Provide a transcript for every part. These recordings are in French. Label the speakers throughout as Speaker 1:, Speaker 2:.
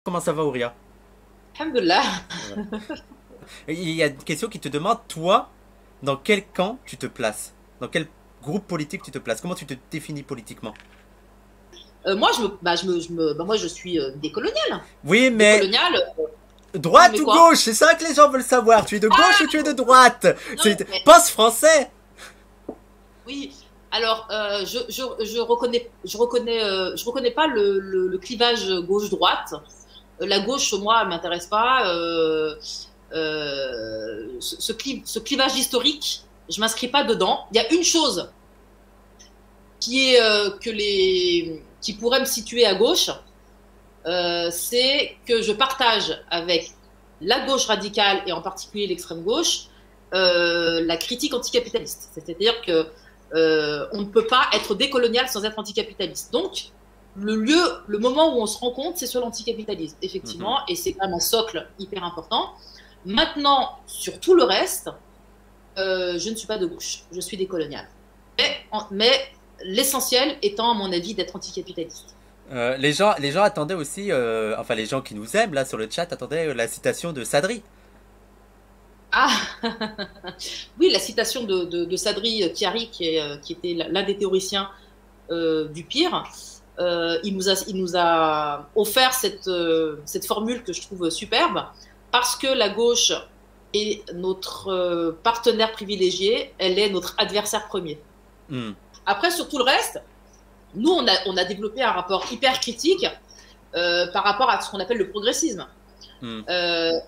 Speaker 1: Comment ça va, Ouria?
Speaker 2: Alhamdulillah.
Speaker 1: Ouais. Il y a une question qui te demande, toi, dans quel camp tu te places? Dans quel groupe politique tu te places? Comment tu te définis politiquement?
Speaker 2: Moi, moi, je suis décoloniale.
Speaker 1: Oui, mais
Speaker 2: Décoloniale,
Speaker 1: droite
Speaker 2: mais
Speaker 1: ou
Speaker 2: quoi?
Speaker 1: gauche? C'est ça que les gens veulent savoir. Tu es de gauche ou tu es de droite?
Speaker 2: Non,
Speaker 1: C'est pense français.
Speaker 2: oui. Alors, je reconnais pas le clivage gauche-droite. La gauche, moi, elle m'intéresse pas. Ce clivage historique, je m'inscris pas dedans. Il y a une chose qui pourrait me situer à gauche, c'est que je partage avec la gauche radicale et en particulier l'extrême gauche la critique anticapitaliste. C'est-à-dire que on ne peut pas être décolonial sans être anticapitaliste. Donc, le moment où on se rend compte, c'est sur l'anticapitalisme,
Speaker 1: Mhm.
Speaker 2: effectivement, et c'est quand même un socle hyper important. Maintenant, sur tout le reste, je ne suis pas de gauche, je suis décoloniale. Mais l'essentiel étant, à mon avis, d'être anticapitaliste.
Speaker 1: Les gens attendaient aussi, enfin les gens qui nous aiment là sur le chat attendaient la citation de Sadri.
Speaker 2: Ah, oui, la citation de Sadri Chiari, qui était l'un des théoriciens du pire, il nous a offert cette formule que je trouve superbe, parce que la gauche est notre partenaire privilégié, elle est notre adversaire premier.
Speaker 1: Hmm.
Speaker 2: Après, sur tout le reste, nous, on a développé un rapport hyper critique par rapport à ce qu'on appelle le progressisme.
Speaker 1: Hmm.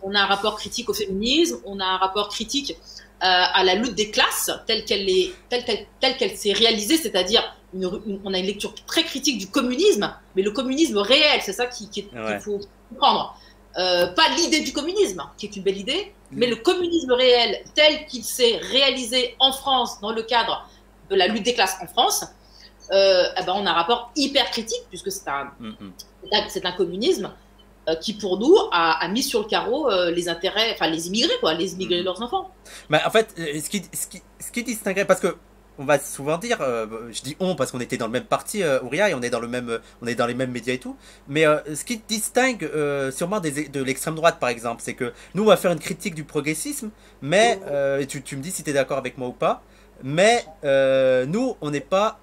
Speaker 2: On a un rapport critique au féminisme, on a un rapport critique à la lutte des classes telle qu'elle s'est réalisée, c'est-à-dire on a une lecture très critique du communisme, mais le communisme réel, c'est ça qu'il
Speaker 1: Ouais.
Speaker 2: faut comprendre. Pas l'idée du communisme, qui est une belle idée, mais le communisme réel tel qu'il s'est réalisé en France dans le cadre de la lutte des classes en France, eh ben on a un rapport hyper critique puisque
Speaker 1: Hmm, hmm.
Speaker 2: c'est un communisme qui pour nous a mis sur le carreau les intérêts, enfin les immigrés quoi, les immigrés et
Speaker 1: Hmm.
Speaker 2: leurs enfants.
Speaker 1: Bah, en fait, ce qui distinguerait, parce que on va souvent dire, je dis on parce qu'on était dans le même parti, Ouria, et on est dans le même, on est dans les mêmes médias et tout. Mais ce qui distingue sûrement de l'extrême droite, par exemple, c'est que nous, on va faire une critique du progressisme, mais et tu me dis si tu es d'accord avec moi ou pas. Mais nous, on n'est pas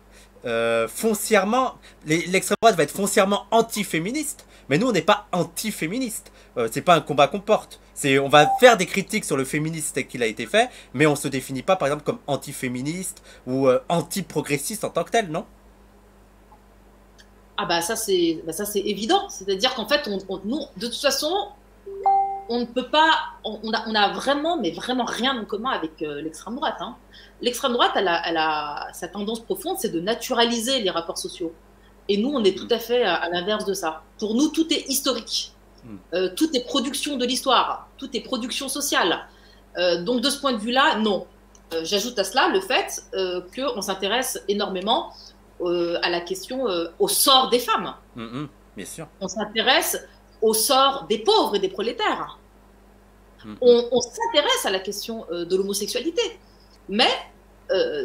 Speaker 1: foncièrement. L'extrême droite va être foncièrement anti-féministe, mais nous, on n'est pas anti-féministe. C'est pas un combat qu'on porte. On va faire des critiques sur le féministe tel qu'il a été fait, mais on se définit pas, par exemple, comme anti-féministe ou anti-progressiste en tant que tel, non?
Speaker 2: Ah ça c'est évident, c'est-à-dire qu'en fait nous de toute façon on ne peut pas, on a vraiment mais vraiment rien en commun avec l'extrême droite. Hein. L'extrême droite elle a sa tendance profonde, c'est de naturaliser les rapports sociaux. Et nous on est tout
Speaker 1: Mm,
Speaker 2: à fait à l'inverse de ça. Pour nous tout est historique.
Speaker 1: mm,
Speaker 2: Tout est production de l'histoire, tout est production sociale. Donc de ce point de vue-là, non. J'ajoute à cela le fait qu'on s'intéresse énormément à la question, au sort des femmes.
Speaker 1: mm, bien sûr.
Speaker 2: On s'intéresse au sort des pauvres et des prolétaires.
Speaker 1: Mm, mm,
Speaker 2: On s'intéresse à la question de l'homosexualité. Mais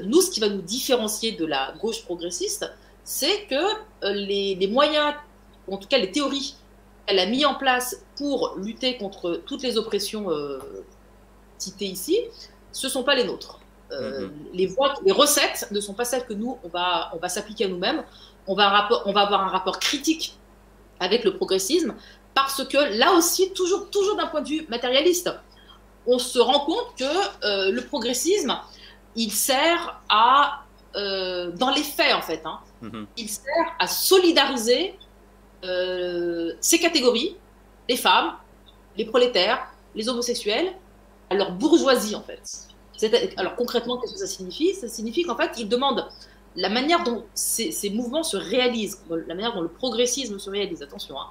Speaker 2: nous, ce qui va nous différencier de la gauche progressiste, c'est que les moyens, en tout cas les théories qu'elle a mis en place pour lutter contre toutes les oppressions citées ici, ce ne sont pas les nôtres.
Speaker 1: mm, mm,
Speaker 2: Les recettes ne sont pas celles que nous, on va s'appliquer à nous-mêmes. On va avoir un rapport critique avec le progressisme parce que là aussi, toujours d'un point de vue matérialiste, on se rend compte que le progressisme, il sert à, dans les faits en fait, hein,
Speaker 1: mm,
Speaker 2: il sert à solidariser ces catégories, les femmes, les prolétaires, les homosexuels, à leur bourgeoisie en fait. Alors concrètement, qu'est-ce que ça signifie? Ça signifie qu'en fait, ils demandent la manière dont ces mouvements se réalisent, la manière dont le progressisme se réalise, attention. Hein.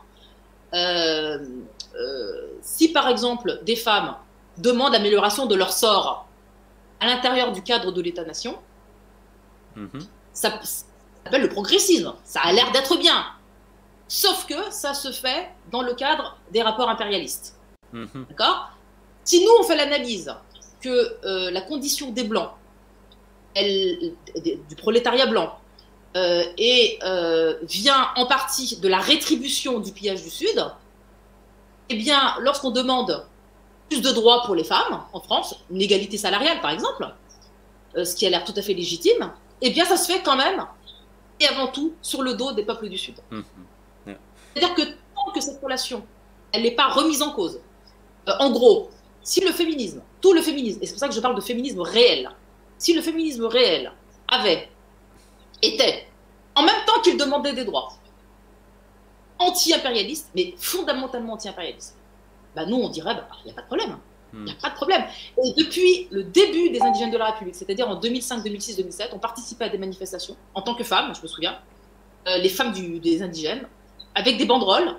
Speaker 2: Euh, si par exemple des femmes demandent l'amélioration de leur sort à l'intérieur du cadre de l'État-nation,
Speaker 1: mm, mm,
Speaker 2: ça s'appelle le progressisme. Ça a l'air d'être bien. Sauf que ça se fait dans le cadre des rapports impérialistes.
Speaker 1: mm, mm,
Speaker 2: D'accord? Si nous, on fait l'analyse que la condition des Blancs, du prolétariat blanc, et vient en partie de la rétribution du pillage du Sud, eh bien, lorsqu'on demande plus de droits pour les femmes en France, une égalité salariale par exemple, ce qui a l'air tout à fait légitime, eh bien ça se fait quand même, et avant tout, sur le dos des peuples du Sud.
Speaker 1: Yeah.
Speaker 2: C'est-à-dire que tant que cette relation, elle n'est pas remise en cause, en gros, si le féminisme, tout le féminisme, et c'est pour ça que je parle de féminisme réel, si le féminisme réel était, en même temps qu'il demandait des droits, anti-impérialiste, mais fondamentalement anti-impérialiste, bah nous on dirait, bah, il n'y a pas de problème. Il n'y a pas de problème. Et depuis le début des indigènes de la République, c'est-à-dire en 2005, 2006, 2007, on participait à des manifestations en tant que femmes, je me souviens, les femmes des indigènes, avec des banderoles,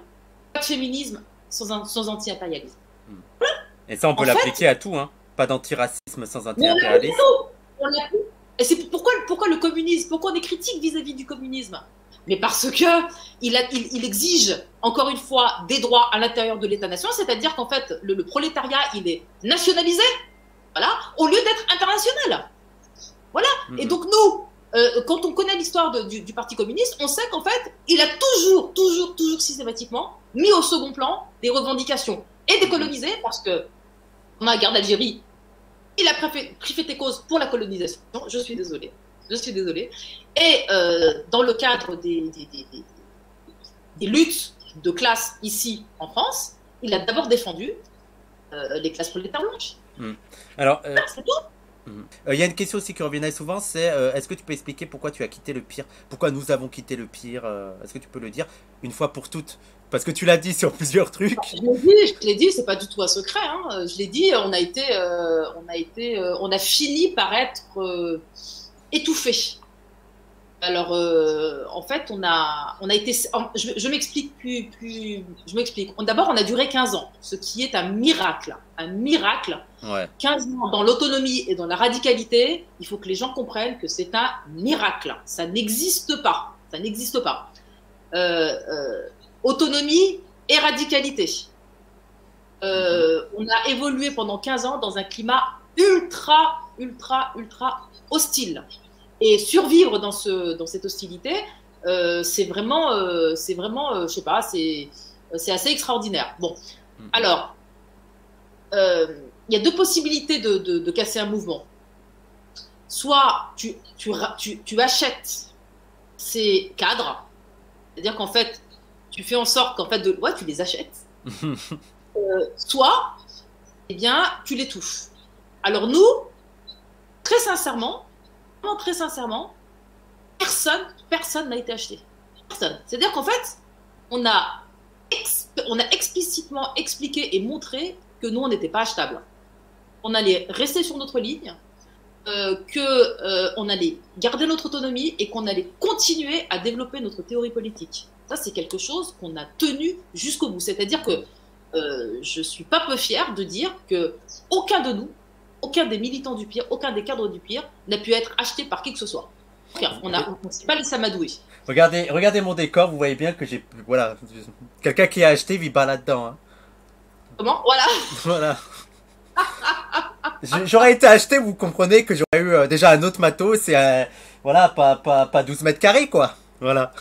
Speaker 2: pas de féminisme sans anti-impérialisme.
Speaker 1: Et ça, on peut l'appliquer à tout, hein. Pas d'antiracisme sans anti-impérialisme.
Speaker 2: Et c'est pourquoi le communisme, pourquoi on est critique vis-à-vis du communisme? Mais parce que il exige, encore une fois, des droits à l'intérieur de l'État-nation, c'est-à-dire qu'en fait, le prolétariat, il est nationalisé, voilà, au lieu d'être international. Voilà. Et donc nous, quand on connaît l'histoire du Parti communiste, on sait qu'en fait, il a toujours systématiquement mis au second plan des revendications et des colonisés, parce que on a la guerre d'Algérie, il a pris fait et cause pour la colonisation. Je suis désolée. Et dans le cadre des luttes de classe ici en France, il a d'abord défendu les classes prolétaires blanches.
Speaker 1: Alors,
Speaker 2: c'est tout.
Speaker 1: Il y a une question aussi qui revenait souvent, c'est est-ce que tu peux expliquer pourquoi tu as quitté le pire? Pourquoi nous avons quitté le pire? Est-ce que tu peux le dire une fois pour toutes? Parce que tu l'as dit sur plusieurs trucs.
Speaker 2: Je l'ai dit, c'est pas du tout un secret. Hein. Je l'ai dit, on a fini par être étouffé. Alors, en fait, on a été. Je m'explique je m'explique. D'abord, on a duré 15 ans, ce qui est un miracle. Un miracle.
Speaker 1: Ouais.
Speaker 2: 15 ans dans l'autonomie et dans la radicalité, il faut que les gens comprennent que c'est un miracle. Ça n'existe pas. Ça n'existe pas. Autonomie et radicalité. On a évolué pendant 15 ans dans un climat ultra hostile. Et survivre dans cette hostilité, c'est vraiment, je sais pas, c'est assez extraordinaire. Bon, alors, il y a deux possibilités de casser un mouvement. Soit tu achètes ces cadres, c'est-à-dire qu'en fait, tu fais en sorte qu'en fait, tu les achètes. Soit, eh bien, tu les touches. Alors nous, très sincèrement, personne n'a été acheté. Personne. C'est-à-dire qu'en fait, on a explicitement expliqué et montré que nous, on n'était pas achetable. On allait rester sur notre ligne, qu'on allait garder notre autonomie et qu'on allait continuer à développer notre théorie politique. Ça, c'est quelque chose qu'on a tenu jusqu'au bout. C'est-à-dire que je suis pas peu fière de dire que aucun de nous, aucun des militants du pire, aucun des cadres du pire n'a pu être acheté par qui que ce soit. On ne s'est pas laissé amadouer.
Speaker 1: Regardez mon décor, vous voyez bien que j'ai... Voilà. Quelqu'un qui a acheté vit pas là-dedans. Hein.
Speaker 2: Comment? Voilà.
Speaker 1: Voilà. J'aurais été acheté, vous comprenez que j'aurais eu déjà un autre matos et voilà, pas 12 mètres carrés, quoi. Voilà.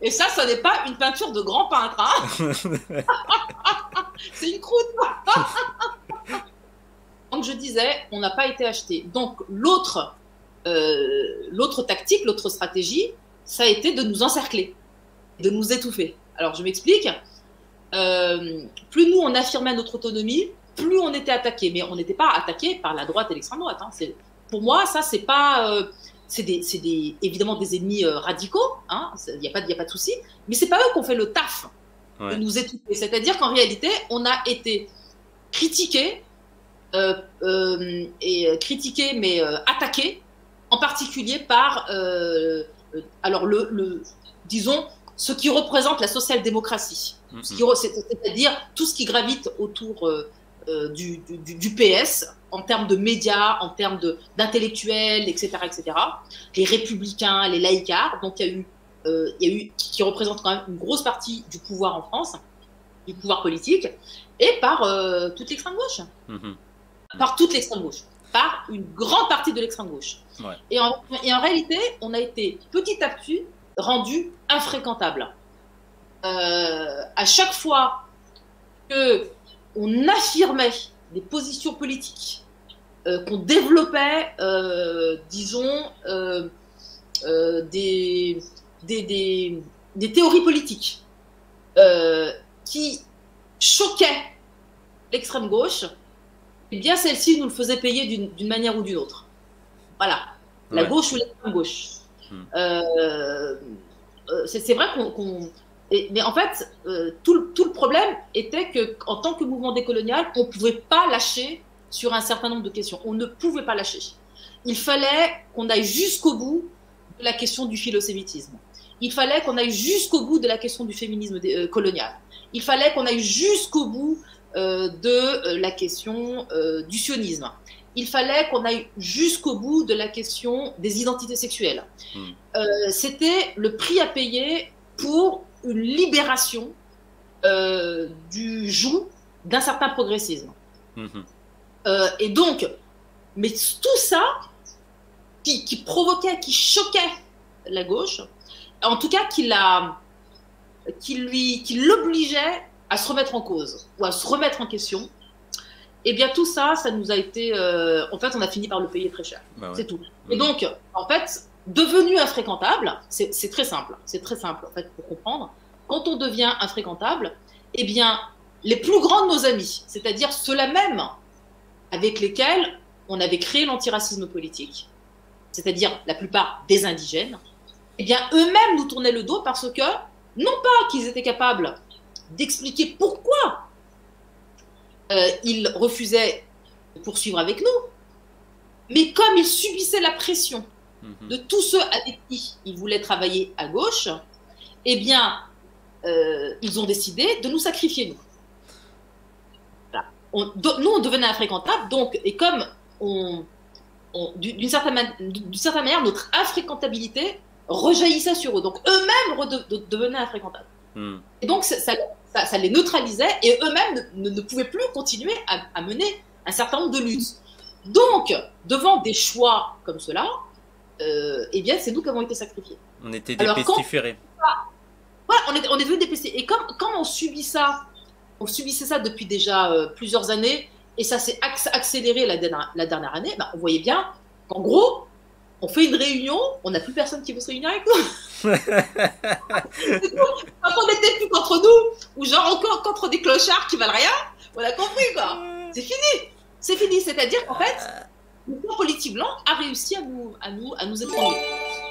Speaker 2: Et ça n'est pas une peinture de grand peintre, hein. C'est une croûte. Donc je disais, on n'a pas été acheté. Donc l'autre tactique, l'autre stratégie, ça a été de nous encercler, de nous étouffer. Alors je m'explique. Plus nous on affirmait notre autonomie, plus on était attaqué. Mais on n'était pas attaqué par la droite et l'extrême droite. Hein. Pour moi, ça c'est pas, c'est évidemment des ennemis radicaux. Hein. Il n'y a pas de souci. Mais c'est pas eux qui ont fait le taf de nous étouffer. C'est-à-dire qu'en réalité, on a été critiqués. Mais attaqué en particulier par alors disons ce qui représente la social-démocratie, c'est-à-dire tout ce qui gravite autour du PS en termes de médias, en termes d'intellectuels, etc., les républicains, les laïcards. Donc il y a eu qui représente quand même une grosse partie du pouvoir en France, du pouvoir politique, et par toute l'extrême gauche. Par toute l'extrême gauche, par une grande partie de l'extrême gauche. Ouais. Et en réalité, on a été petit à petit rendu infréquentable. À chaque fois qu'on affirmait des positions politiques, qu'on développait, disons, des théories politiques qui choquaient l'extrême gauche, eh bien celle-ci nous le faisait payer d'une manière ou d'une autre. Voilà, la gauche ou l'extrême gauche. C'est vrai mais en fait, tout le problème était qu'en tant que mouvement décolonial, on ne pouvait pas lâcher sur un certain nombre de questions. On ne pouvait pas lâcher. Il fallait qu'on aille jusqu'au bout de la question du philosémitisme. Il fallait qu'on aille jusqu'au bout de la question du féminisme colonial. Il fallait qu'on aille jusqu'au bout de la question du sionisme. Il fallait qu'on aille jusqu'au bout de la question des identités sexuelles. C'était le prix à payer pour une libération du joug d'un certain progressisme. Et donc, mais tout ça qui provoquait, qui choquait la gauche, en tout cas qui l'obligeait à se remettre en cause ou à se remettre en question, et bien tout ça, ça nous a été... en fait, on a fini par le payer très cher. C'est tout. Et donc, en fait, devenu infréquentable, c'est très simple. C'est très simple, en fait, pour comprendre. Quand on devient infréquentable, eh bien, les plus grands de nos amis, c'est-à-dire ceux-là même avec lesquels on avait créé l'antiracisme politique, c'est-à-dire la plupart des indigènes, eh bien, eux-mêmes nous tournaient le dos parce que, non pas qu'ils étaient capables d'expliquer pourquoi ils refusaient de poursuivre avec nous, mais comme ils subissaient la pression de tous ceux avec qui ils voulaient travailler à gauche, eh bien, ils ont décidé de nous sacrifier, nous. Voilà. Nous, on devenait infréquentables, donc, et comme d'une certaine manière, notre infréquentabilité rejaillissait sur eux. Donc, eux-mêmes devenaient infréquentables. Et donc, ça les neutralisait et eux-mêmes ne pouvaient plus continuer à mener un certain nombre de luttes. Donc, devant des choix comme cela, eh bien, c'est nous qui avons été sacrifiés.
Speaker 1: On était des pestiférés.
Speaker 2: Voilà, on est devenus des pestiférés. Et quand on subissait ça depuis déjà plusieurs années, et ça s'est accéléré la dernière année, ben, on voyait bien qu'en gros, on fait une réunion, on n'a plus personne qui veut se réunir avec nous. Quand on n'était plus contre nous, ou genre encore contre des clochards qui valent rien, on a compris quoi. C'est fini. C'est fini. C'est-à-dire qu'en fait, le camp politique blanc a réussi à nous étrangler.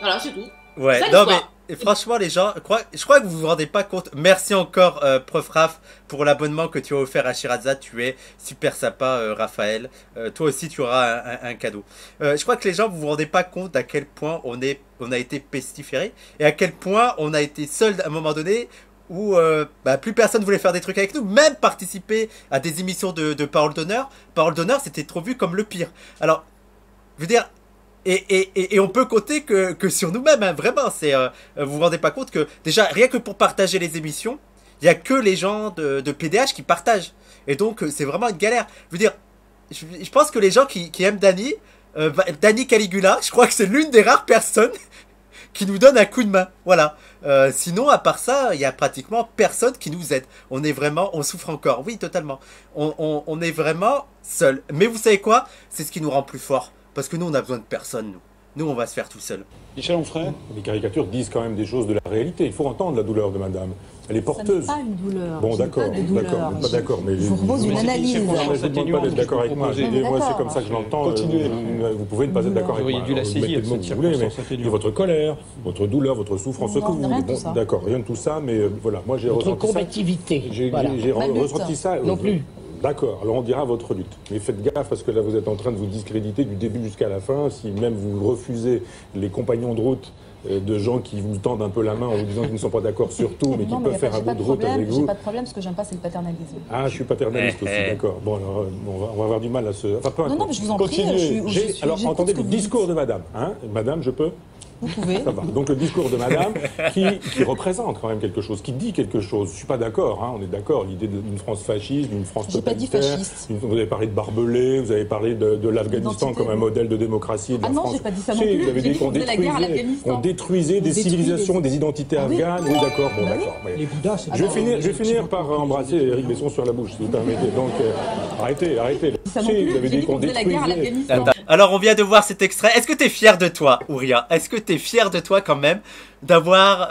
Speaker 2: Voilà, c'est tout.
Speaker 1: Ouais, non mais franchement les gens, je crois que vous vous rendez pas compte. Merci encore Prof Raph pour l'abonnement que tu as offert à Shirazade. Tu es super sympa Raphaël. Toi aussi tu auras un cadeau. Je crois que les gens vous vous rendez pas compte à quel point on a été pestiférés et à quel point on a été seul à un moment donné où plus personne voulait faire des trucs avec nous, même participer à des émissions de parole d'honneur. Parole d'honneur c'était trop vu comme le pire. Alors, je veux dire. Et on peut compter que sur nous-mêmes, hein, vraiment. Vous vous rendez pas compte que déjà rien que pour partager les émissions, il y a que les gens de PDH qui partagent. Et donc c'est vraiment une galère. Je veux dire, je pense que les gens qui aiment Dany, Dany Caligula, je crois que c'est l'une des rares personnes qui nous donne un coup de main. Voilà. Sinon, à part ça, il y a pratiquement personne qui nous aide. On souffre encore. Oui, totalement. On est vraiment seul. Mais vous savez quoi? C'est ce qui nous rend plus forts. Parce que nous, on a besoin de personne, nous. Nous, on va se faire tout seul.
Speaker 3: Michel Onfray. Les caricatures disent quand même des choses de la réalité. Il faut entendre la douleur de madame. Elle est porteuse.
Speaker 4: Ce n'est pas une douleur.
Speaker 3: Bon, d'accord, pas d'accord. Mais
Speaker 4: je vous propose une analyse.
Speaker 3: Je ne vous demande pas d'être d'accord avec moi. Moi, c'est comme ça que je l'entends. Vous pouvez ne pas être d'accord avec moi.
Speaker 5: Vous mettez
Speaker 3: le mot que vous voulez, mais votre colère, votre douleur, votre souffrance, ce que vous voulez. Bon, d'accord, rien de tout ça, mais voilà. Moi, j'ai ressenti ça.
Speaker 5: Votre combativité.
Speaker 3: J'ai ressenti ça.
Speaker 5: Non plus.
Speaker 3: D'accord, alors on dira votre lutte. Mais faites gaffe parce que là vous êtes en train de vous discréditer du début jusqu'à la fin. Si même vous refusez les compagnons de route de gens qui vous tendent un peu la main en vous disant qu'ils ne sont pas d'accord sur tout, mais qui peuvent faire un bout de route avec vous.
Speaker 4: J'ai pas de problème, ce que j'aime pas c'est le paternalisme.
Speaker 3: Ah, je suis paternaliste aussi, d'accord. Bon, alors on va avoir du mal à se... Enfin, peu importe.
Speaker 4: Non, mais je vous en
Speaker 3: Continuez.
Speaker 4: prie.
Speaker 3: Alors entendez le discours de madame. Hein madame, je peux
Speaker 4: Vous pouvez.
Speaker 3: Ça va. Donc le discours de madame qui représente quand même quelque chose, qui dit quelque chose. Je suis pas d'accord, hein, on est d'accord, l'idée d'une France fasciste, d'une France
Speaker 4: J'ai pas dit
Speaker 3: totalitaire.
Speaker 4: fasciste.
Speaker 3: Vous avez parlé de barbelés, vous avez parlé de l'Afghanistan
Speaker 4: L'identité,
Speaker 3: comme un
Speaker 4: oui.
Speaker 3: modèle de démocratie et de
Speaker 4: Ah
Speaker 3: la
Speaker 4: non,
Speaker 3: France.
Speaker 4: j'ai pas dit ça non
Speaker 3: Si,
Speaker 4: plus.
Speaker 3: vous avez
Speaker 4: J'ai
Speaker 3: dit
Speaker 4: dit
Speaker 3: qu'on
Speaker 4: qu'on faisait la guerre à l'Afghanistan.
Speaker 3: détruisait des
Speaker 4: On détruit
Speaker 3: civilisations,
Speaker 4: des-
Speaker 3: des identités
Speaker 4: Ah oui.
Speaker 3: afghanes. Oui, d'accord, bon,
Speaker 4: Bah oui.
Speaker 3: d'accord. Oui.
Speaker 5: Les Bouddhas, c'est
Speaker 3: Je vais finir par embrasser Éric Besson sur la bouche, si vous permettez. Donc, arrêtez.
Speaker 4: Ça non
Speaker 3: Si,
Speaker 4: plus.
Speaker 3: vous avez
Speaker 4: J'ai
Speaker 3: dit
Speaker 4: dit
Speaker 3: qu'on
Speaker 4: qu'on faisait la guerre à
Speaker 3: détruisait.
Speaker 4: l'Afghanistan.
Speaker 1: Attends. Alors, on vient de voir cet extrait. Est-ce que t'es fier de toi, Ouria? Est-ce que t'es fier de toi quand même d'avoir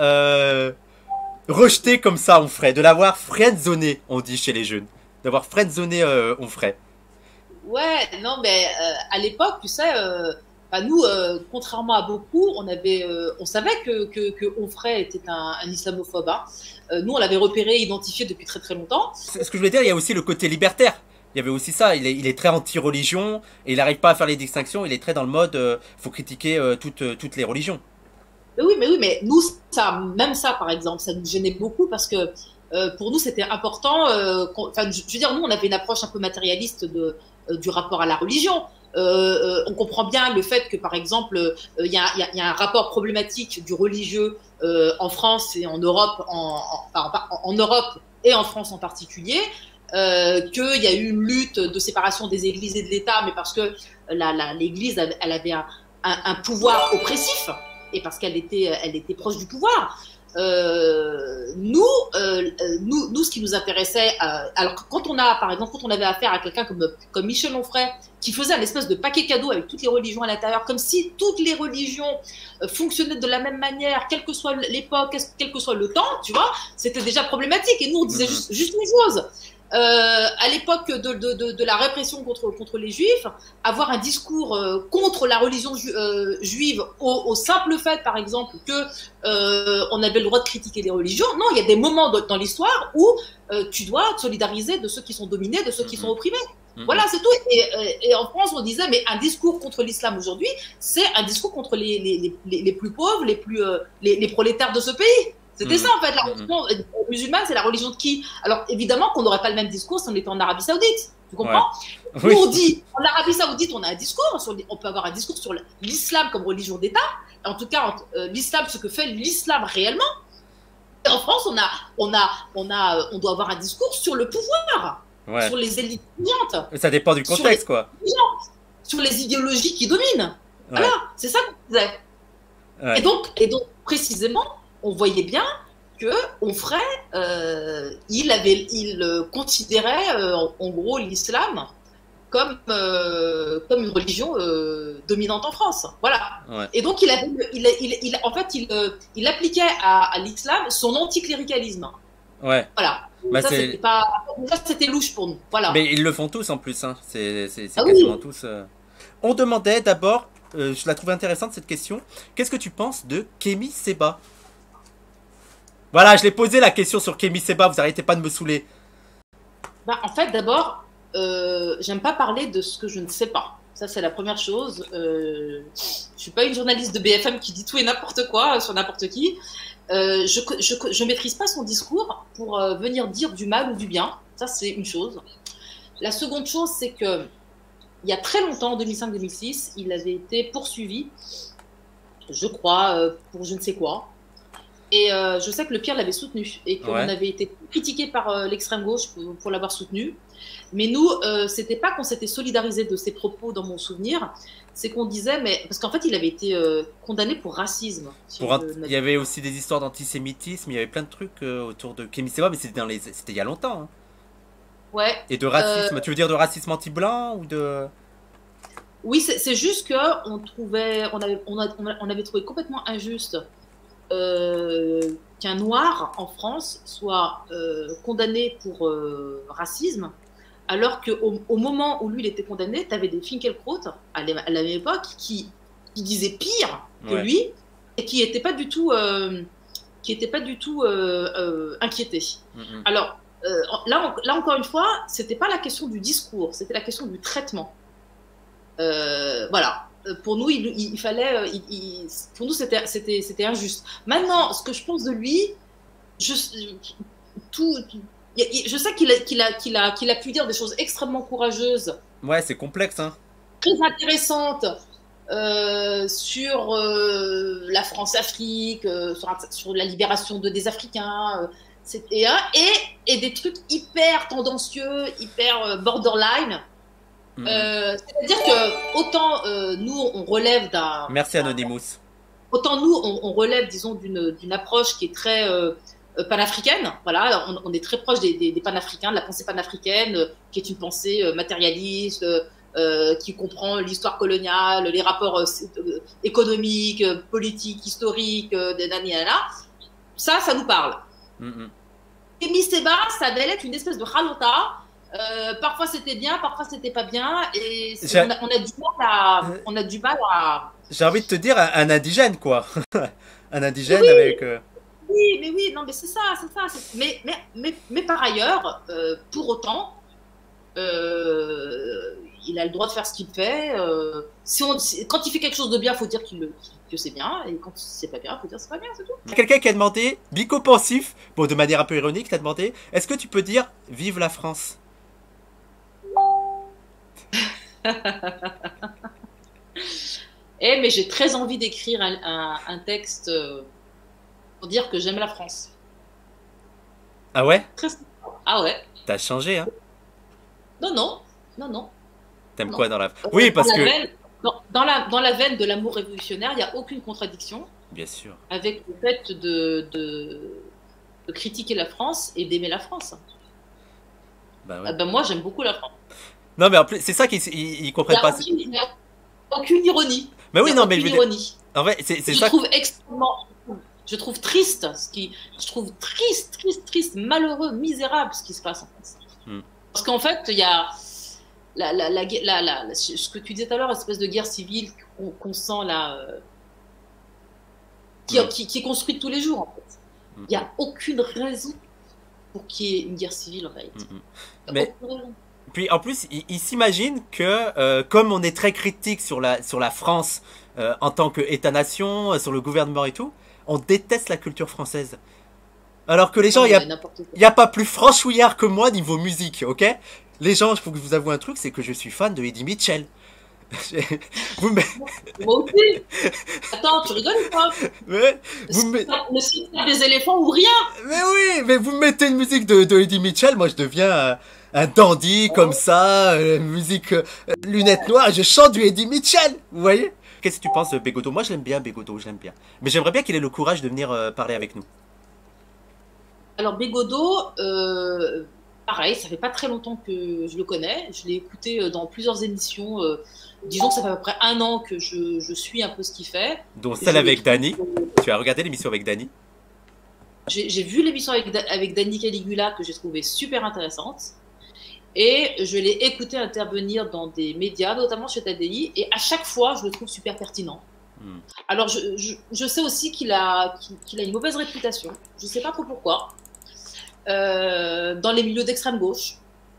Speaker 1: rejeté comme ça Onfray, de l'avoir friendzoné, on dit chez les jeunes, d'avoir friendzoné Onfray?
Speaker 2: Ouais, non, mais à l'époque, tu sais, bah, nous, contrairement à beaucoup, on savait que Onfray était un islamophobe. Hein. Nous, on l'avait repéré, identifié depuis très très longtemps.
Speaker 1: Ce que je voulais dire, il y a aussi le côté libertaire. Il y avait aussi ça, il est très anti-religion, et il n'arrive pas à faire les distinctions, il est très dans le mode, faut critiquer toutes les religions.
Speaker 2: Mais oui, mais nous, même ça, par exemple, ça nous gênait beaucoup parce que pour nous, c'était important. Je veux dire, nous, on avait une approche un peu matérialiste du rapport à la religion. On comprend bien le fait que, par exemple, il y a un rapport problématique du religieux en France et en Europe, en Europe et en France en particulier. Qu'il y a eu une lutte de séparation des églises et de l'État, mais parce que l'église, elle avait un pouvoir oppressif et parce qu'elle était proche du pouvoir. Nous, ce qui nous intéressait, alors par exemple, quand on avait affaire à quelqu'un comme Michel Onfray, qui faisait un espèce de paquet cadeau avec toutes les religions à l'intérieur, comme si toutes les religions fonctionnaient de la même manière, quelle que soit l'époque, quel que soit le temps, tu vois, c'était déjà problématique. Et nous, on disait juste une chose. À l'époque de la répression contre les Juifs, avoir un discours contre la religion juive au simple fait, par exemple, que on avait le droit de critiquer les religions. Non, il y a des moments dans l'histoire où tu dois te solidariser de ceux qui sont dominés, de ceux qui sont opprimés. Voilà, c'est tout. Et en France, on disait, mais un discours contre l'islam aujourd'hui, c'est un discours contre les plus pauvres, les prolétaires de ce pays. C'était ça, en fait. La religion musulmane, c'est la religion de qui? Alors, évidemment qu'on n'aurait pas le même discours si on était en Arabie Saoudite. Tu comprends?
Speaker 1: Oui.
Speaker 2: Nous, on dit, en Arabie Saoudite, on a un discours, on peut avoir un discours sur l'islam comme religion d'État. En tout cas, l'islam, ce que fait l'islam réellement. Et en France, on doit avoir un discours sur le pouvoir, sur les élites dominantes.
Speaker 1: Ça dépend du contexte, quoi.
Speaker 2: Sur les idéologies qui dominent. Voilà, c'est ça qu'on disait.
Speaker 1: Ouais.
Speaker 2: Et donc, précisément, on voyait bien que Onfray, il considérait en gros l'islam comme une religion dominante en France. Voilà. Ouais. Et donc il appliquait à l'islam son anticléricalisme.
Speaker 1: Ouais.
Speaker 2: Voilà.
Speaker 1: Bah,
Speaker 2: c'était louche pour nous. Voilà.
Speaker 1: Mais ils le font tous en plus. Hein. C'est quasiment tous. On demandait d'abord, je la trouvais intéressante cette question. Qu'est-ce que tu penses de Kémy Séba? Voilà, je l'ai posé la question sur Kémy Séba, vous arrêtez pas de me saouler.
Speaker 2: Bah, en fait, d'abord, j'aime pas parler de ce que je ne sais pas. Ça, c'est la première chose. Je suis pas une journaliste de BFM qui dit tout et n'importe quoi sur n'importe qui. Je maîtrise pas son discours pour venir dire du mal ou du bien. Ça, c'est une chose. La seconde chose, c'est que il y a très longtemps, en 2005-2006, il avait été poursuivi, je crois, pour je ne sais quoi. Et je sais que le Pierre l'avait soutenu et qu'on avait été critiqué par l'extrême gauche pour l'avoir soutenu. Mais nous, c'était pas qu'on s'était solidarisé de ses propos dans mon souvenir, c'est qu'on disait, mais parce qu'en fait, il avait été condamné pour racisme.
Speaker 1: Il y avait aussi des histoires d'antisémitisme, il y avait plein de trucs autour de Kémy Séba, mais c'était il y a longtemps. Hein.
Speaker 2: Ouais.
Speaker 1: Et de racisme, tu veux dire de racisme anti-blanc ou de...
Speaker 2: Oui, c'est juste que on avait trouvé complètement injuste qu'un noir en France soit condamné pour racisme, alors qu'au moment où lui il était condamné, tu avais des Finkielkraut à la même époque qui disaient pire que lui et qui n'étaient pas du tout inquiétés. Alors là encore une fois, c'était pas la question du discours, c'était la question du traitement. Voilà. Pour nous, il fallait. Pour nous, c'était injuste. Maintenant, ce que je pense de lui, je sais qu'il a pu dire des choses extrêmement courageuses.
Speaker 1: Ouais, c'est complexe, hein.
Speaker 2: Très intéressantes sur la France-Afrique, sur la libération des Africains, et des trucs hyper tendancieux, hyper borderline. C'est-à-dire que autant nous on relève d'un.
Speaker 1: Merci Anonymous.
Speaker 2: Autant nous on relève, disons, d'une approche qui est très panafricaine. Voilà, on est très proche des panafricains, de la pensée panafricaine, qui est une pensée matérialiste, qui comprend l'histoire coloniale, les rapports économiques, politiques, historiques, ça nous parle. Et Miseba, ça allait être une espèce de halota. Parfois c'était bien, parfois c'était pas bien, et on a du mal à.
Speaker 1: J'ai envie de te dire un indigène, quoi. Un indigène, oui, avec.
Speaker 2: Oui, mais oui, non, mais c'est ça. Mais par ailleurs, pour autant, il a le droit de faire ce qu'il fait. Quand il fait quelque chose de bien, il faut dire que c'est bien, et quand c'est pas bien, il faut dire que c'est pas bien, c'est tout.
Speaker 1: Quelqu'un qui a demandé, Bico Pensif, bon, de manière un peu ironique, t'as demandé, est-ce que tu peux dire vive la France?
Speaker 2: Mais j'ai très envie d'écrire un texte pour dire que j'aime la France.
Speaker 1: Ah ouais?
Speaker 2: Ah ouais.
Speaker 1: T'as changé, hein?
Speaker 2: Non.
Speaker 1: T'aimes quoi dans la... Oui, parce que...
Speaker 2: Dans la veine de l'amour révolutionnaire, il n'y a aucune contradiction.
Speaker 1: Bien sûr.
Speaker 2: Avec le fait de critiquer la France et d'aimer la France.
Speaker 1: Bah ouais.
Speaker 2: Moi, j'aime beaucoup la France.
Speaker 1: Non, mais en plus, c'est ça qu'ils comprennent pas.
Speaker 2: Il n'y a aucune ironie.
Speaker 1: Mais oui, non, mais
Speaker 2: ironie.
Speaker 1: En fait, c'est ça.
Speaker 2: Je trouve triste, je trouve triste, malheureux, misérable ce qui se passe en France. Parce qu'en fait, il y a ce que tu disais tout à l'heure, l'espèce de guerre civile qu'on sent là, qui est construite tous les jours en fait. Il n'y a aucune raison pour qu'il y ait une guerre civile en réalité.
Speaker 1: Mais... Puis en plus, il s'imagine que comme on est très critique sur la France en tant qu'État-nation, sur le gouvernement et tout, on déteste la culture française. Alors que les gens, il n'y a pas plus franchouillard que moi niveau musique, ok? Les gens, il faut que je vous avoue un truc, c'est que je suis fan de Eddie Mitchell.
Speaker 2: Moi aussi. Attends, tu rigoles ou pas?
Speaker 1: Le
Speaker 2: cycle des éléphants ou rien?
Speaker 1: Mais oui, mais vous me mettez une musique de Eddie Mitchell, moi je deviens un dandy comme ça, musique lunettes noires, et je chante du Eddie Mitchell, vous voyez? Qu'est-ce que tu penses de Bégodeau? Moi je l'aime bien, Bégodeau, je l'aime bien. Mais j'aimerais bien qu'il ait le courage de venir parler avec nous.
Speaker 2: Alors Bégodeau, pareil, ça fait pas très longtemps que je le connais. Je l'ai écouté dans plusieurs émissions. Disons que ça fait à peu près 1 an que je suis un peu ce qu'il fait.
Speaker 1: Dont celle avec Dany. Tu as regardé l'émission avec Dany?
Speaker 2: J'ai vu l'émission avec Dany Caligula que j'ai trouvé super intéressante. Et je l'ai écouté intervenir dans des médias, notamment chez TDI. Et à chaque fois, je le trouve super pertinent. Alors, je sais aussi qu'il a une mauvaise réputation. Je ne sais pas trop pourquoi. Dans les milieux d'extrême gauche.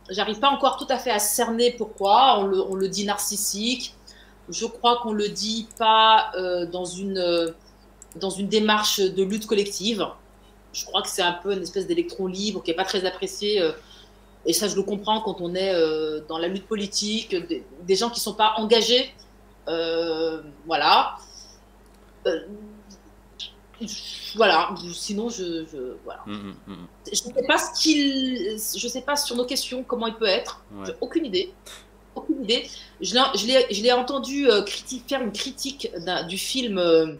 Speaker 2: J'arrive pas encore tout à fait à cerner pourquoi. On le dit narcissique. Je crois qu'on le dit pas dans une démarche de lutte collective. Je crois que c'est un peu une espèce d'électron libre qui est pas très apprécié. Et ça, je le comprends quand on est dans la lutte politique, des gens qui sont pas engagés. Voilà. Voilà, sinon voilà. Je sais pas sur nos questions comment il peut être. Ouais. J'ai aucune idée. Je l'ai entendu faire une critique du film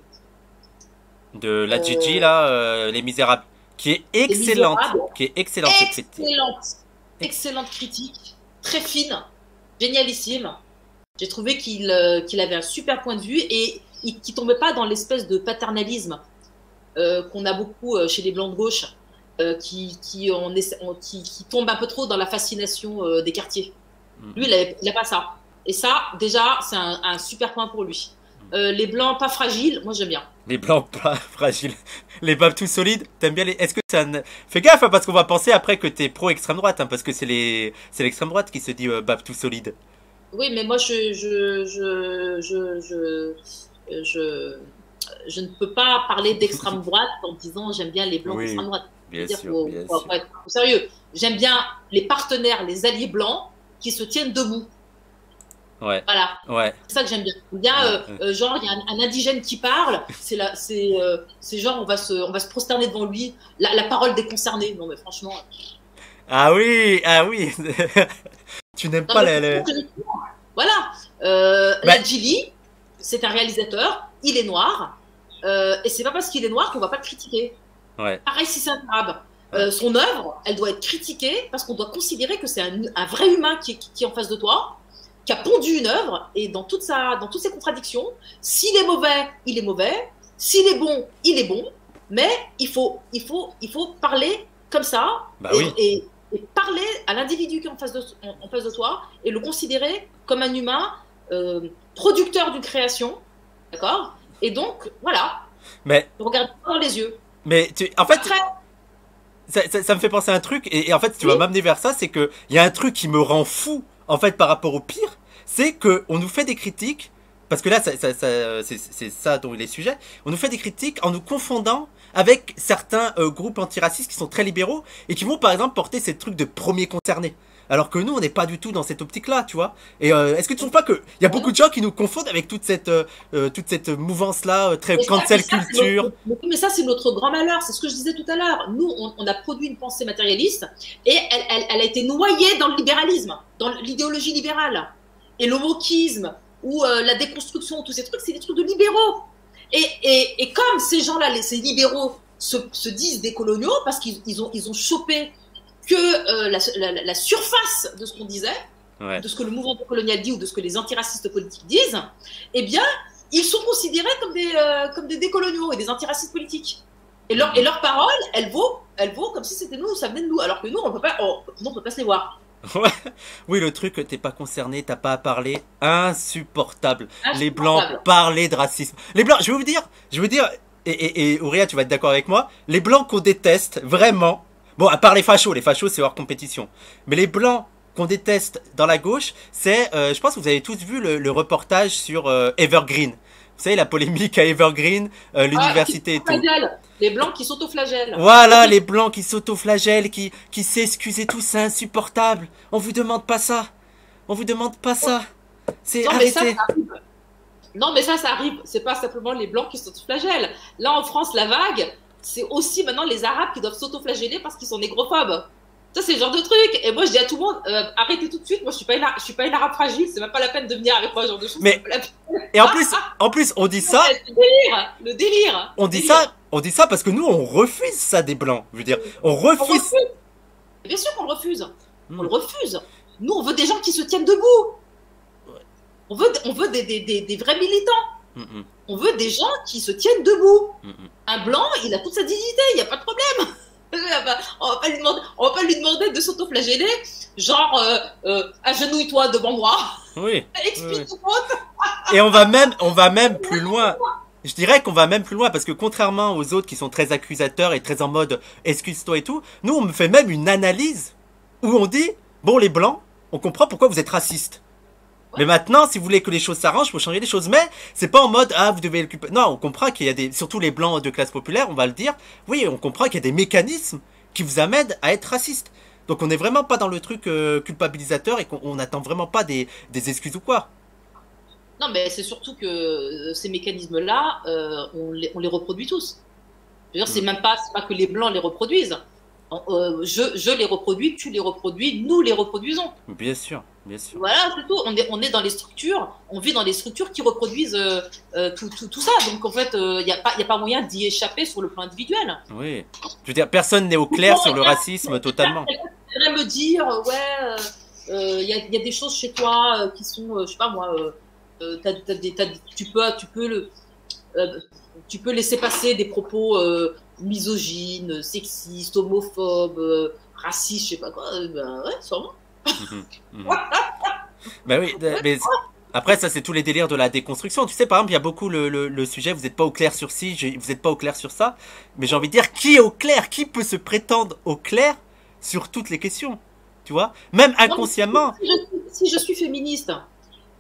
Speaker 1: de la Gigi là, Les Misérables, qui est excellente,
Speaker 2: excellente critique, très fine, génialissime. J'ai trouvé qu'il avait un super point de vue et qui tombait pas dans l'espèce de paternalisme qu'on a beaucoup chez les blancs de gauche, qui tombe un peu trop dans la fascination des quartiers. Lui, il n'a pas ça. Et ça, déjà, c'est un super point pour lui. Les blancs pas fragiles, moi j'aime bien.
Speaker 1: Les blancs pas fragiles. Les babs tout solides, t'aimes bien les... Est-ce que ça... Fais gaffe, hein, parce qu'on va penser après que t'es pro-extrême droite, hein, parce que c'est l'extrême droite qui se dit babs tout solide.
Speaker 2: Oui, mais moi je ne peux pas parler d'extrême droite en disant j'aime bien les blancs d'extrême droite.
Speaker 1: Bien sûr, bien sûr.
Speaker 2: Faut être sérieux. J'aime bien les partenaires, les alliés blancs qui se tiennent debout.
Speaker 1: Ouais.
Speaker 2: Voilà.
Speaker 1: Ouais.
Speaker 2: C'est ça que j'aime bien. J'aime bien, genre, il y a un indigène qui parle, c'est genre, on va se prosterner devant lui, la parole des concernés. Non, mais franchement.
Speaker 1: Ah oui, ah oui. Tu n'aimes
Speaker 2: Non,
Speaker 1: pas
Speaker 2: mais
Speaker 1: les...
Speaker 2: voilà.
Speaker 1: Bah-
Speaker 2: Gilly, c'est un réalisateur, il est noir, et c'est pas parce qu'il est noir qu'on va pas le critiquer.
Speaker 1: Ouais.
Speaker 2: Pareil si c'est un arabe. Son œuvre, elle doit être critiquée parce qu'on doit considérer que c'est un vrai humain qui est en face de toi, qui a pondu une œuvre, et dans toutes ses contradictions, s'il est mauvais, il est mauvais, s'il est bon, il est bon, mais il faut parler comme ça,
Speaker 1: Bah oui.
Speaker 2: et parler à l'individu qui est en face de toi, et le considérer comme un humain producteur d'une création, d'accord? Et donc, voilà,
Speaker 1: Mais,
Speaker 2: regarde dans les yeux.
Speaker 1: en fait,
Speaker 2: Après,
Speaker 1: ça me fait penser à un truc, et en fait, tu vas
Speaker 2: Oui.
Speaker 1: m'amener vers ça, c'est que il y a un truc qui me rend fou, en fait, par rapport au pire, c'est que on nous fait des critiques, parce que là, c'est ça dont il est sujet, on nous fait des critiques en nous confondant avec certains groupes antiracistes qui sont très libéraux, et qui vont, par exemple, porter ces trucs de premiers concernés. Alors que nous, on n'est pas du tout dans cette optique-là, tu vois. Et est-ce que tu trouves pas qu'il y a beaucoup de gens qui nous confondent avec toute cette mouvance-là, très
Speaker 2: mais ça,
Speaker 1: cancel culture?
Speaker 2: mais ça, c'est notre grand malheur. C'est ce que je disais tout à l'heure. Nous, on a produit une pensée matérialiste et elle a été noyée dans le libéralisme, dans l'idéologie libérale. Et le wokisme ou la déconstruction, tous ces trucs, c'est des trucs de libéraux. Et comme ces gens-là, ces libéraux, se disent décoloniaux parce qu'ils ont chopé que la surface de ce qu'on disait,
Speaker 1: Ouais.
Speaker 2: de ce que le mouvement colonial dit ou de ce que les antiracistes politiques disent, eh bien, ils sont considérés comme des décoloniaux et des antiracistes politiques. Et leur parole, elle vaut comme si c'était nous, ça venait de nous, alors que nous, on peut pas se les voir.
Speaker 1: Ouais. Oui, le truc, t'es pas concerné, t'as pas à parler. Insupportable. Les blancs parlaient de racisme. Les blancs, je vais vous dire, et Ouria, tu vas être d'accord avec moi, les blancs qu'on déteste, vraiment, bon, à part les fachos c'est hors compétition, mais les blancs qu'on déteste dans la gauche, c'est, je pense que vous avez tous vu le reportage sur Evergreen. Vous savez, la polémique à Evergreen, l'université et tout.
Speaker 2: Les blancs qui s'autoflagellent.
Speaker 1: Voilà, les blancs qui s'autoflagellent, qui s'excusent et tout, c'est insupportable. On vous demande pas ça. On vous demande pas ça. C'est
Speaker 2: Non, mais
Speaker 1: arrêtez.
Speaker 2: ça arrive. Non, mais ça arrive. C'est pas simplement les blancs qui s'autoflagellent. Là, en France, la vague, c'est aussi maintenant les arabes qui doivent s'autoflageller parce qu'ils sont négrophobes. Ça, c'est le genre de truc. Et moi, je dis à tout le monde, arrêtez tout de suite. Moi, je suis pas une arabe fragile. C'est même pas la peine de venir avec moi, ce genre de choses.
Speaker 1: Mais- Et en plus, on dit ça.
Speaker 2: Le délire.
Speaker 1: On dit ça parce que nous, on refuse ça des blancs. Je veux dire, on refuse.
Speaker 2: Bien sûr qu'on le refuse.
Speaker 1: Hmm.
Speaker 2: On le refuse. Nous, on veut des gens qui se tiennent debout. On veut des vrais militants.
Speaker 1: Mm,
Speaker 2: On veut des gens qui se tiennent debout.
Speaker 1: mm.
Speaker 2: Un blanc, il a toute sa dignité, il n'y a pas de problème. On va pas lui demander de s'autoflageller, genre agenouille-toi devant moi,
Speaker 1: Oui.
Speaker 2: explique-moi.
Speaker 1: Et on va même plus loin. Je dirais qu'on va même plus loin parce que contrairement aux autres qui sont très accusateurs et très en mode excuse-toi et tout, nous on me fait même une analyse où on dit bon les blancs, on comprend pourquoi vous êtes racistes. Mais maintenant, si vous voulez que les choses s'arrangent, faut changer les choses. Mais c'est pas en mode ah vous devez le culpabiliser. Non, on comprend qu'il y a des, surtout les blancs de classe populaire, on va le dire. Oui, on comprend qu'il y a des mécanismes qui vous amènent à être raciste. Donc on n'est vraiment pas dans le truc culpabilisateur et qu'on n'attend vraiment pas des excuses ou quoi.
Speaker 2: Non, mais c'est surtout que ces mécanismes-là, on les reproduit tous. Je veux dire, c'est pas que les blancs les reproduisent. Je les reproduis, tu les reproduis, nous les reproduisons.
Speaker 1: Bien sûr, bien sûr.
Speaker 2: Voilà, c'est tout. On est dans les structures, on vit dans les structures qui reproduisent tout ça. Donc en fait, il n'y a pas moyen d'y échapper sur le plan individuel.
Speaker 1: Oui. Je veux dire, personne n'est au clair sur le racisme totalement.
Speaker 2: Quelqu'un me dire, ouais, il y a des choses chez toi qui sont, je sais pas moi, tu peux laisser passer des propos misogynes, sexistes, homophobes, racistes, je sais pas quoi. Ben ouais, sûrement.
Speaker 1: Ben oui, mais après ça c'est tous les délires de la déconstruction. Tu sais par exemple il y a beaucoup le sujet vous n'êtes pas au clair sur ci, vous n'êtes pas au clair sur ça. Mais j'ai envie de dire qui est au clair, qui peut se prétendre au clair sur toutes les questions, tu vois, même inconsciemment.
Speaker 2: Si je suis féministe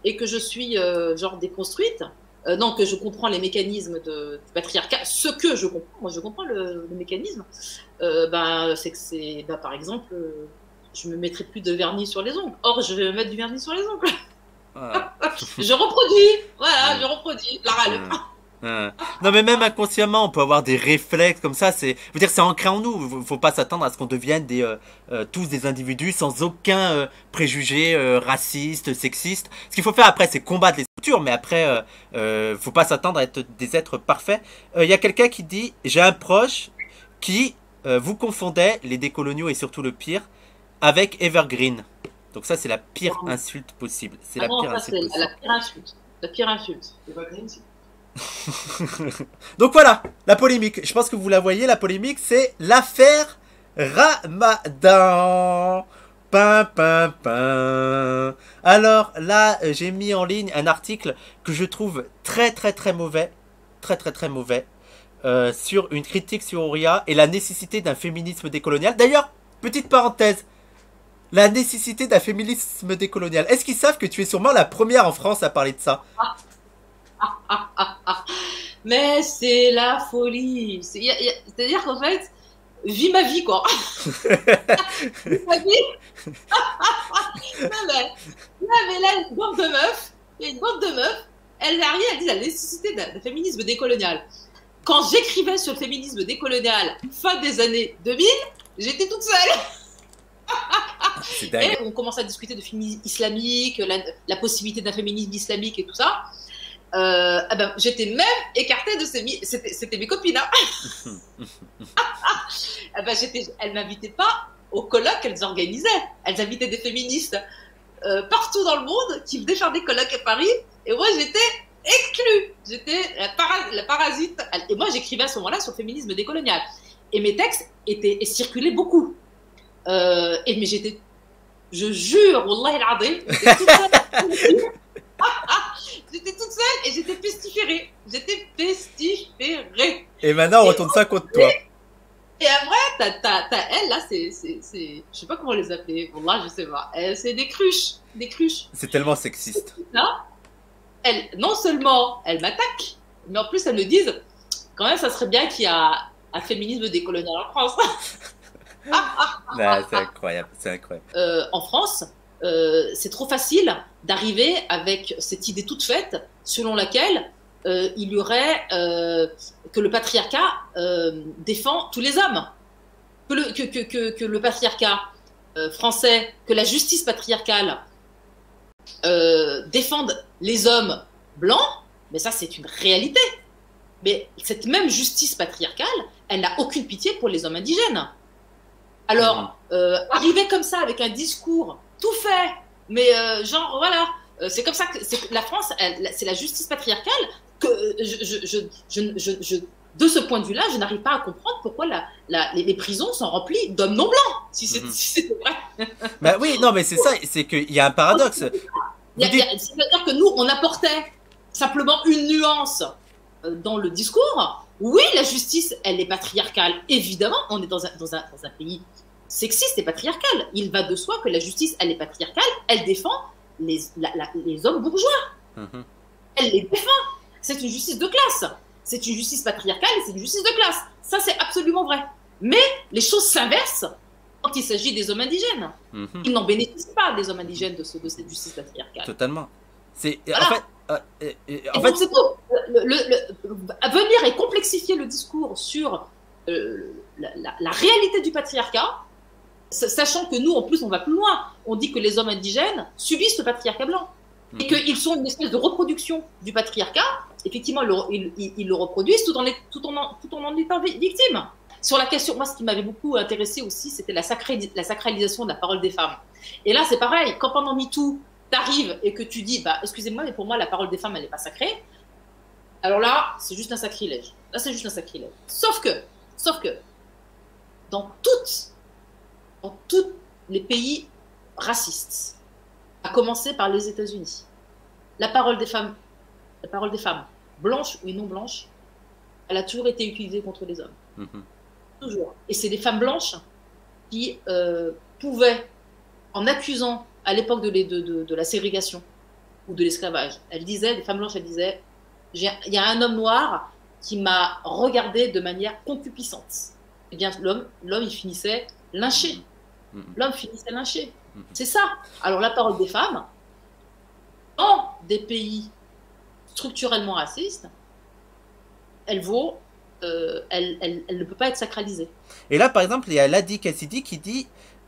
Speaker 2: et que je suis genre déconstruite, non, que je comprends les mécanismes du patriarcat, ce que je comprends, moi je comprends le mécanisme, c'est que par exemple, je me mettrai plus de vernis sur les ongles. Or, je vais me mettre du vernis sur les ongles.
Speaker 1: Ah.
Speaker 2: Je reproduis, voilà, je reproduis la râle.
Speaker 1: Non mais même inconsciemment on peut avoir des réflexes comme ça, je veux dire c'est ancré en nous, faut pas s'attendre à ce qu'on devienne tous des individus sans aucun préjugé raciste, sexiste. Ce qu'il faut faire après c'est combattre les structures, mais après faut pas s'attendre à être des êtres parfaits. Il y a quelqu'un qui dit j'ai un proche qui vous confondait les décoloniaux et surtout le pire avec Evergreen. Donc ça c'est la pire insulte possible. C'est la pire insulte possible.
Speaker 2: La pire insulte. La pire insulte.
Speaker 1: Donc voilà, la polémique. Je pense que vous la voyez, la polémique, c'est l'affaire Ramadan. Pin, pin, pin. Alors là, j'ai mis en ligne un article que je trouve très très très mauvais. Très très très mauvais. Sur une critique sur Ouria et la nécessité d'un féminisme décolonial. D'ailleurs, petite parenthèse. La nécessité d'un féminisme décolonial. Est-ce qu'ils savent que tu es sûrement la première en France à parler de ça?
Speaker 2: Mais c'est la folie. C'est-à-dire qu'en fait, vis ma vie, quoi. Vis ma vie. mais là, une bande de meufs, il y a une bande de meufs, elles arrivent, elles disent la nécessité d'un féminisme décolonial. Quand j'écrivais sur le féminisme décolonial fin des années 2000, j'étais toute seule. Et on commence à discuter de féminisme islamique, la possibilité d'un féminisme islamique et tout ça. J'étais même écartée de ces... C'était mes copines. Hein. Elles m'invitaient pas au colloque qu'elles organisaient. Elles invitaient des féministes partout dans le monde qui venaient faire des colloques à Paris. Et moi, j'étais exclue. J'étais la parasite. Et moi, j'écrivais à ce moment-là sur le féminisme décolonial. Et mes textes circulaient beaucoup. Mais j'étais... Je jure, Wallah al-Azim, j'étais toute seule et j'étais pestiférée.
Speaker 1: Et maintenant, on retourne ça contre toi.
Speaker 2: Et après, t'as elle, là, je sais pas comment les appeler. Wallah, je sais pas. C'est des cruches. Des cruches.
Speaker 1: C'est tellement sexiste.
Speaker 2: Là, non seulement elle m'attaque, mais en plus, elles me disent quand même, ça serait bien qu'il y a un féminisme décolonial en France.
Speaker 1: C'est incroyable, c'est incroyable.
Speaker 2: En France, c'est trop facile d'arriver avec cette idée toute faite selon laquelle il y aurait que le patriarcat défend tous les hommes, que le patriarcat français, que la justice patriarcale défende les hommes blancs, mais ça c'est une réalité. Mais cette même justice patriarcale, elle n'a aucune pitié pour les hommes indigènes. Alors, arriver comme ça avec un discours tout fait, mais genre, voilà, c'est comme ça que la France, c'est la justice patriarcale que de ce point de vue-là, je n'arrive pas à comprendre pourquoi les prisons sont remplies d'hommes non blancs, si c'était vrai.
Speaker 1: Bah oui, non, mais c'est ça, c'est qu'il y a un paradoxe.
Speaker 2: C'est-à-dire que nous, on apportait simplement une nuance dans le discours. Oui, la justice, elle est patriarcale, évidemment, on est dans un pays sexiste et patriarcal. Il va de soi que la justice, elle est patriarcale, elle défend les hommes bourgeois. Elle les défend. C'est une justice de classe. C'est une justice patriarcale et c'est une justice de classe. Ça, c'est absolument vrai. Mais les choses s'inversent quand il s'agit des hommes indigènes. Ils n'en bénéficient pas, des hommes indigènes, de cette justice patriarcale.
Speaker 1: Totalement.
Speaker 2: Voilà. En fait, c'est tout. Venir et complexifier le discours sur la réalité du patriarcat, sachant que nous, en plus, on va plus loin. On dit que les hommes indigènes subissent le patriarcat blanc. Et qu'ils sont une espèce de reproduction du patriarcat. Effectivement, ils le reproduisent tout en en étant victimes. Sur la question, moi, ce qui m'avait beaucoup intéressé aussi, c'était la sacralisation de la parole des femmes. Et là, c'est pareil. Quand pendant MeToo, t'arrives et que tu dis, bah, excusez-moi, mais pour moi, la parole des femmes, elle n'est pas sacrée. Alors là, c'est juste un sacrilège. Là, c'est juste un sacrilège. Sauf que, dans tous les pays racistes, à commencer par les États-Unis, la parole des femmes, blanches ou non blanches, elle a toujours été utilisée contre les hommes. Toujours. Et c'est des femmes blanches qui pouvaient, en accusant à l'époque de la ségrégation ou de l'esclavage, les femmes blanches, elles disaient, il y a un homme noir qui m'a regardé de manière concupiscente. Eh bien, l'homme, il finissait lynché. L'homme finissait lynché. C'est ça. Alors, la parole des femmes, dans des pays structurellement racistes, elle ne peut pas être sacralisée.
Speaker 1: Et là, par exemple, il y a Ladi Kassidi qui dit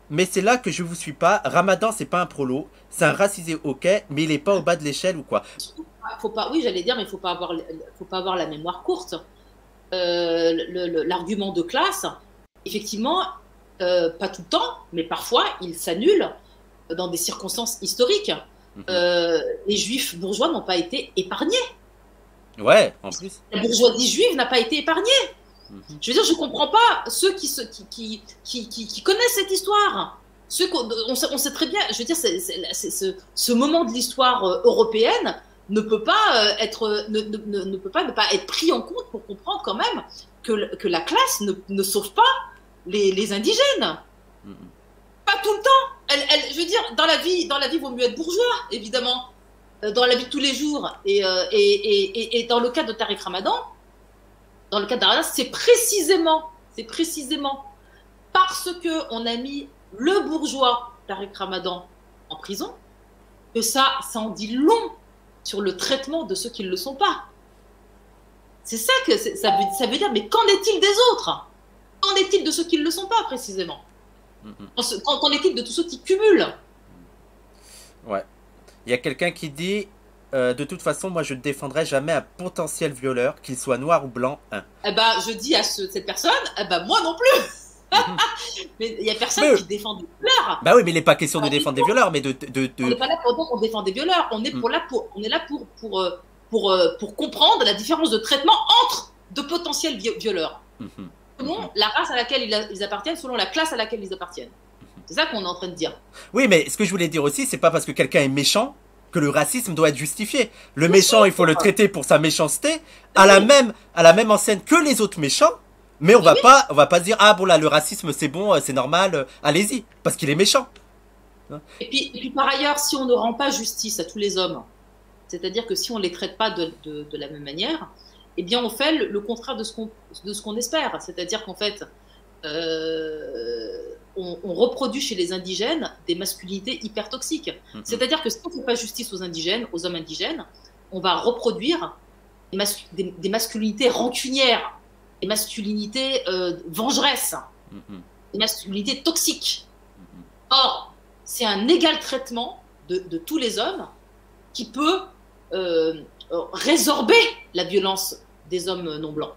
Speaker 1: mais c'est là que je vous suis pas. Ramadan, c'est pas un prolo. C'est un racisé, ok, mais il est pas au bas de l'échelle ou quoi.
Speaker 2: Faut pas, oui, j'allais dire, mais faut pas avoir la mémoire courte. L'argument de classe, effectivement, pas tout le temps, mais parfois, il s'annule dans des circonstances historiques. Les juifs bourgeois n'ont pas été épargnés.
Speaker 1: Ouais, en plus.
Speaker 2: La bourgeoisie juive n'a pas été épargnée. Je veux dire, je comprends pas ceux qui connaissent cette histoire. On sait très bien, je veux dire, ce moment de l'histoire européenne ne peut pas ne pas être pris en compte pour comprendre quand même que la classe ne sauve pas les indigènes. Pas tout le temps. Je veux dire, dans la vie, vaut mieux être bourgeois, évidemment, dans la vie de tous les jours. Et dans le cas de Tariq Ramadan, c'est précisément parce qu'on a mis le bourgeois Tariq Ramadan en prison que ça en dit long sur le traitement de ceux qui ne le sont pas. C'est ça que ça veut dire, mais qu'en est-il des autres? Qu'en est-il de ceux qui ne le sont pas, précisément? Qu'en est-il de tous ceux qui cumulent?
Speaker 1: Ouais. Il y a quelqu'un qui dit de toute façon, moi je ne défendrai jamais un potentiel violeur, qu'il soit noir ou blanc.
Speaker 2: Eh ben, je dis à cette personne, eh ben, moi non plus. Mais il n'y a personne qui défend des violeurs.
Speaker 1: Bah oui, mais il n'est pas question de défendre des violeurs, mais de...
Speaker 2: On n'est pas là pour dire qu'on défend des violeurs. On est là pour comprendre la différence de traitement entre de potentiels violeurs. Selon la race à laquelle ils appartiennent, selon la classe à laquelle ils appartiennent. C'est ça qu'on est en train de dire.
Speaker 1: Oui, mais ce que je voulais dire aussi, c'est pas parce que quelqu'un est méchant que le racisme doit être justifié. Le méchant, il faut le traiter pour sa méchanceté, à la même enseigne que les autres méchants, mais on va pas se dire, ah bon là, le racisme c'est bon, c'est normal, allez-y, parce qu'il est méchant.
Speaker 2: Et puis par ailleurs, si on ne rend pas justice à tous les hommes, c'est-à-dire que si on ne les traite pas de la même manière, eh bien on fait le contraire de ce qu'on espère. C'est-à-dire qu'en fait, on reproduit chez les indigènes des masculinités hyper toxiques. C'est-à-dire que si on ne fait pas justice aux indigènes, aux hommes indigènes, on va reproduire des masculinités rancunières, des masculinités vengeresses, des masculinités toxiques. Or, c'est un égal traitement de tous les hommes qui peut résorber la violence des hommes non blancs.